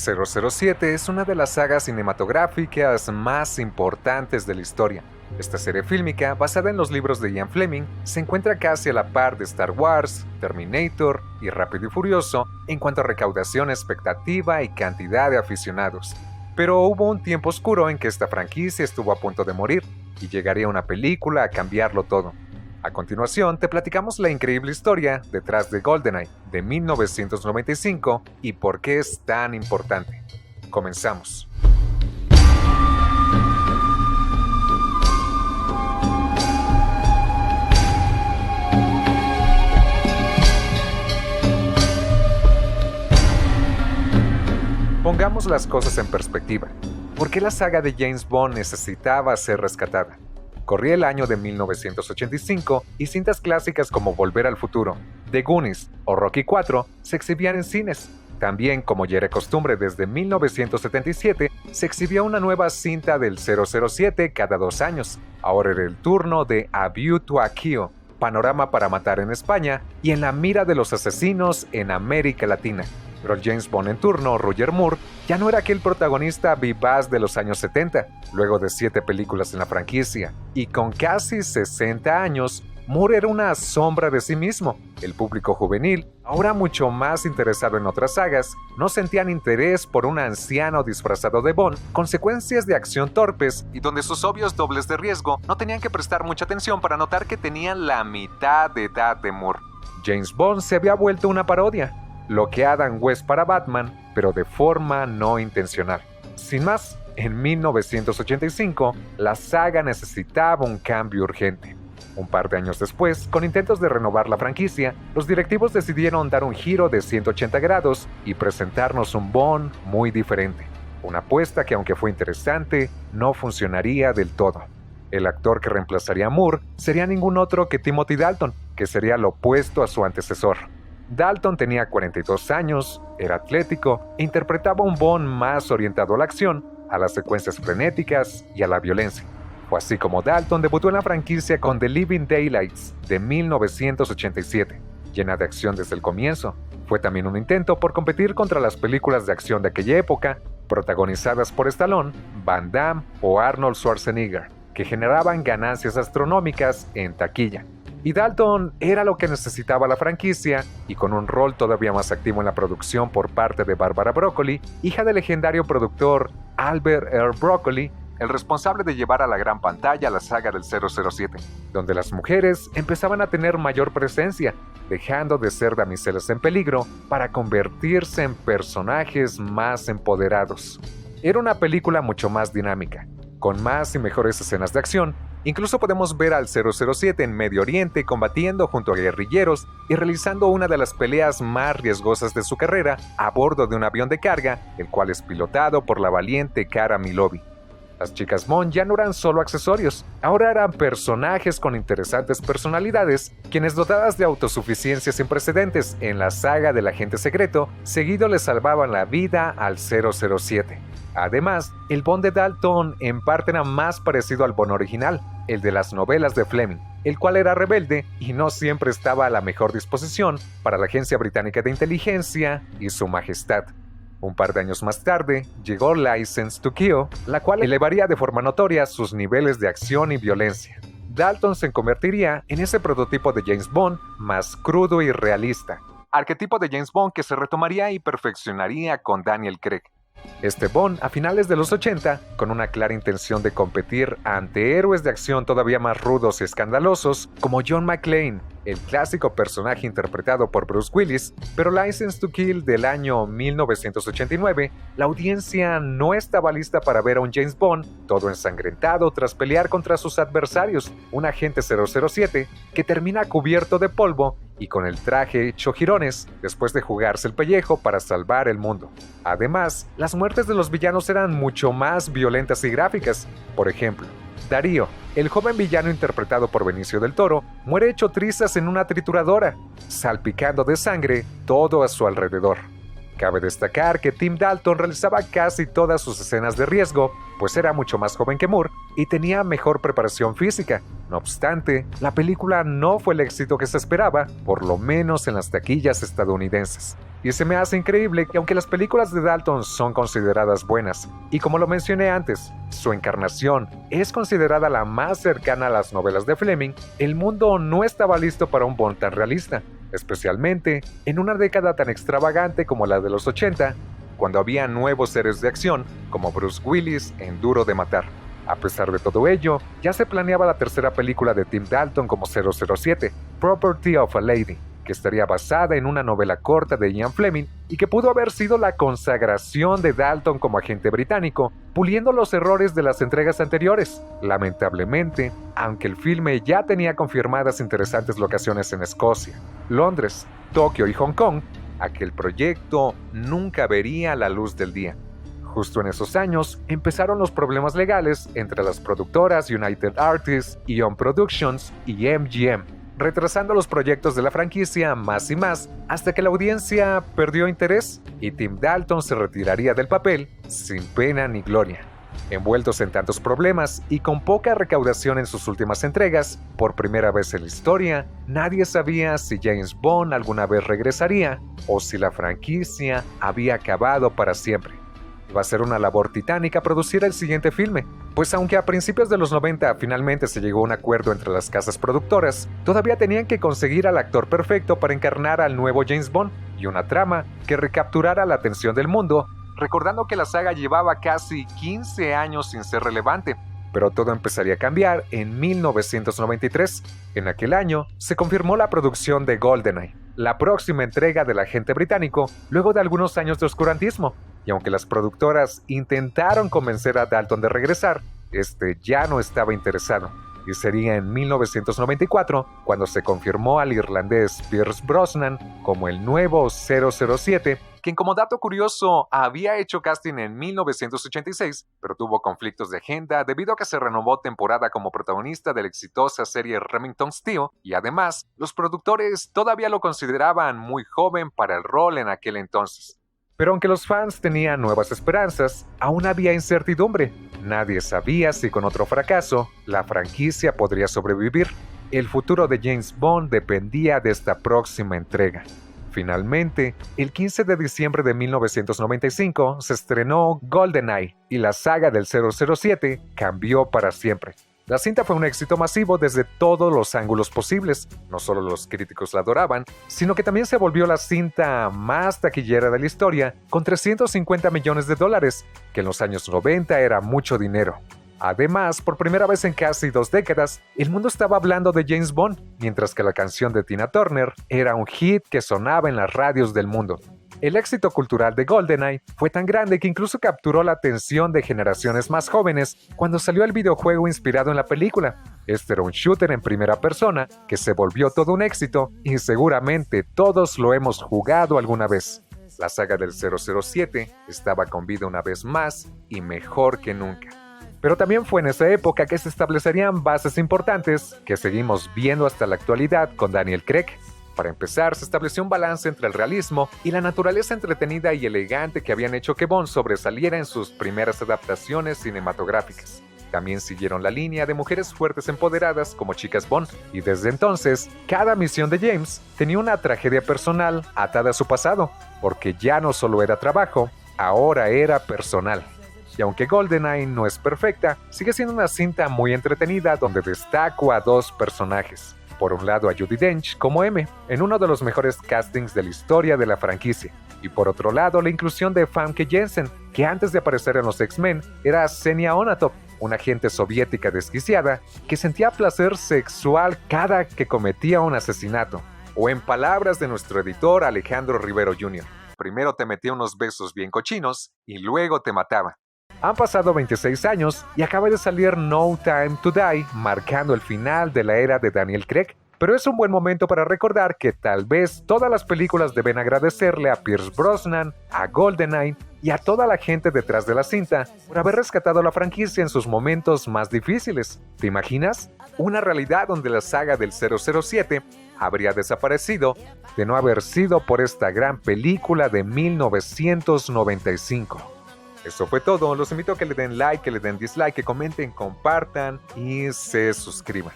007 es una de las sagas cinematográficas más importantes de la historia. Esta serie fílmica, basada en los libros de Ian Fleming, se encuentra casi a la par de Star Wars, Terminator y Rápido y Furioso en cuanto a recaudación, expectativa y cantidad de aficionados. Pero hubo un tiempo oscuro en que esta franquicia estuvo a punto de morir, y llegaría una película a cambiarlo todo. A continuación, te platicamos la increíble historia detrás de GoldenEye de 1995 y por qué es tan importante. Comenzamos. Pongamos las cosas en perspectiva. ¿Por qué la saga de James Bond necesitaba ser rescatada? Corría el año de 1985 y cintas clásicas como Volver al Futuro, The Goonies o Rocky IV se exhibían en cines. También, como ya era costumbre desde 1977, se exhibía una nueva cinta del 007 cada 2 años. Ahora era el turno de A View to a Kill, Panorama para Matar en España y En la mira de los asesinos en América Latina. Pero el James Bond en turno, Roger Moore, ya no era aquel protagonista vivaz de los años 70, luego de 7 películas en la franquicia, y con casi 60 años, Moore era una sombra de sí mismo. El público juvenil, ahora mucho más interesado en otras sagas, no sentían interés por un anciano disfrazado de Bond, con secuencias de acción torpes y donde sus obvios dobles de riesgo no tenían que prestar mucha atención para notar que tenían la mitad de edad de Moore. James Bond se había vuelto una parodia, lo que Adam West para Batman, pero de forma no intencional. Sin más, en 1985, la saga necesitaba un cambio urgente. Un par de años después, con intentos de renovar la franquicia, los directivos decidieron dar un giro de 180 grados y presentarnos un Bond muy diferente. Una apuesta que, aunque fue interesante, no funcionaría del todo. El actor que reemplazaría a Moore sería ningún otro que Timothy Dalton, que sería lo opuesto a su antecesor. Dalton tenía 42 años, era atlético e interpretaba un Bond más orientado a la acción, a las secuencias frenéticas y a la violencia. Fue así como Dalton debutó en la franquicia con The Living Daylights de 1987, llena de acción desde el comienzo. Fue también un intento por competir contra las películas de acción de aquella época, protagonizadas por Stallone, Van Damme o Arnold Schwarzenegger, que generaban ganancias astronómicas en taquilla. Y Dalton era lo que necesitaba la franquicia, y con un rol todavía más activo en la producción por parte de Barbara Broccoli, hija del legendario productor Albert Earl Broccoli, el responsable de llevar a la gran pantalla la saga del 007, donde las mujeres empezaban a tener mayor presencia, dejando de ser damiselas en peligro para convertirse en personajes más empoderados. Era una película mucho más dinámica, con más y mejores escenas de acción. Incluso podemos ver al 007 en Medio Oriente combatiendo junto a guerrilleros y realizando una de las peleas más riesgosas de su carrera a bordo de un avión de carga, el cual es pilotado por la valiente Cara Milovi. Las chicas Bond ya no eran solo accesorios, ahora eran personajes con interesantes personalidades, quienes, dotadas de autosuficiencia sin precedentes en la saga del agente secreto, seguido le salvaban la vida al 007. Además, el Bond de Dalton en parte era más parecido al Bond original, el de las novelas de Fleming, el cual era rebelde y no siempre estaba a la mejor disposición para la Agencia Británica de Inteligencia y su majestad. Un par de años más tarde, llegó License to Kill, la cual elevaría de forma notoria sus niveles de acción y violencia. Dalton se convertiría en ese prototipo de James Bond más crudo y realista, arquetipo de James Bond que se retomaría y perfeccionaría con Daniel Craig. Este Bond, a finales de los 80, con una clara intención de competir ante héroes de acción todavía más rudos y escandalosos, como John McClane, el clásico personaje interpretado por Bruce Willis, pero License to Kill del año 1989, la audiencia no estaba lista para ver a un James Bond todo ensangrentado tras pelear contra sus adversarios, un agente 007 que termina cubierto de polvo y con el traje hecho jirones después de jugarse el pellejo para salvar el mundo. Además, las muertes de los villanos eran mucho más violentas y gráficas. Por ejemplo, Darío, el joven villano interpretado por Benicio del Toro, muere hecho trizas en una trituradora, salpicando de sangre todo a su alrededor. Cabe destacar que Tim Dalton realizaba casi todas sus escenas de riesgo, pues era mucho más joven que Moore y tenía mejor preparación física. No obstante, la película no fue el éxito que se esperaba, por lo menos en las taquillas estadounidenses. Y se me hace increíble que aunque las películas de Dalton son consideradas buenas, y como lo mencioné antes, su encarnación es considerada la más cercana a las novelas de Fleming, el mundo no estaba listo para un Bond tan realista, especialmente en una década tan extravagante como la de los 80, cuando había nuevos héroes de acción como Bruce Willis en Duro de Matar. A pesar de todo ello, ya se planeaba la tercera película de Tim Dalton como 007, Property of a Lady, que estaría basada en una novela corta de Ian Fleming y que pudo haber sido la consagración de Dalton como agente británico, puliendo los errores de las entregas anteriores. Lamentablemente, aunque el filme ya tenía confirmadas interesantes locaciones en Escocia, Londres, Tokio y Hong Kong, aquel proyecto nunca vería la luz del día. Justo en esos años empezaron los problemas legales entre las productoras United Artists, Eon Productions y MGM, retrasando los proyectos de la franquicia más y más hasta que la audiencia perdió interés y Tim Dalton se retiraría del papel sin pena ni gloria. Envueltos en tantos problemas y con poca recaudación en sus últimas entregas, por primera vez en la historia, nadie sabía si James Bond alguna vez regresaría o si la franquicia había acabado para siempre. Va a ser una labor titánica producir el siguiente filme, pues aunque a principios de los 90 finalmente se llegó a un acuerdo entre las casas productoras, todavía tenían que conseguir al actor perfecto para encarnar al nuevo James Bond y una trama que recapturara la atención del mundo, recordando que la saga llevaba casi 15 años sin ser relevante. Pero todo empezaría a cambiar en 1993. En aquel año se confirmó la producción de GoldenEye, la próxima entrega del agente británico luego de algunos años de oscurantismo. Y aunque las productoras intentaron convencer a Dalton de regresar, este ya no estaba interesado. Y sería en 1994 cuando se confirmó al irlandés Pierce Brosnan como el nuevo 007, quien como dato curioso había hecho casting en 1986, pero tuvo conflictos de agenda debido a que se renovó temporada como protagonista de la exitosa serie Remington Steele, y además los productores todavía lo consideraban muy joven para el rol en aquel entonces. Pero aunque los fans tenían nuevas esperanzas, aún había incertidumbre. Nadie sabía si con otro fracaso, la franquicia podría sobrevivir. El futuro de James Bond dependía de esta próxima entrega. Finalmente, el 15 de diciembre de 1995 se estrenó GoldenEye y la saga del 007 cambió para siempre. La cinta fue un éxito masivo desde todos los ángulos posibles. No solo los críticos la adoraban, sino que también se volvió la cinta más taquillera de la historia, con $350 millones, que en los años 90 era mucho dinero. Además, por primera vez en casi 2 décadas, el mundo estaba hablando de James Bond, mientras que la canción de Tina Turner era un hit que sonaba en las radios del mundo. El éxito cultural de GoldenEye fue tan grande que incluso capturó la atención de generaciones más jóvenes cuando salió el videojuego inspirado en la película. Este era un shooter en primera persona que se volvió todo un éxito y seguramente todos lo hemos jugado alguna vez. La saga del 007 estaba con vida una vez más y mejor que nunca. Pero también fue en esa época que se establecerían bases importantes que seguimos viendo hasta la actualidad con Daniel Craig. Para empezar, se estableció un balance entre el realismo y la naturaleza entretenida y elegante que habían hecho que Bond sobresaliera en sus primeras adaptaciones cinematográficas. También siguieron la línea de mujeres fuertes empoderadas como chicas Bond, y desde entonces, cada misión de James tenía una tragedia personal atada a su pasado, porque ya no solo era trabajo, ahora era personal. Y aunque GoldenEye no es perfecta, sigue siendo una cinta muy entretenida donde destaco a 2 personajes. Por un lado a Judi Dench como M, en uno de los mejores castings de la historia de la franquicia. Y por otro lado la inclusión de Famke Janssen, que antes de aparecer en los X-Men era Xenia Onatopp, una agente soviética desquiciada que sentía placer sexual cada que cometía un asesinato. O en palabras de nuestro editor Alejandro Rivero Jr., primero te metía unos besos bien cochinos y luego te mataba. Han pasado 26 años y acaba de salir No Time to Die, marcando el final de la era de Daniel Craig, pero es un buen momento para recordar que tal vez todas las películas deben agradecerle a Pierce Brosnan, a GoldenEye y a toda la gente detrás de la cinta por haber rescatado la franquicia en sus momentos más difíciles. ¿Te imaginas? Una realidad donde la saga del 007 habría desaparecido de no haber sido por esta gran película de 1995. Eso fue todo, los invito a que le den like, que le den dislike, que comenten, compartan y se suscriban.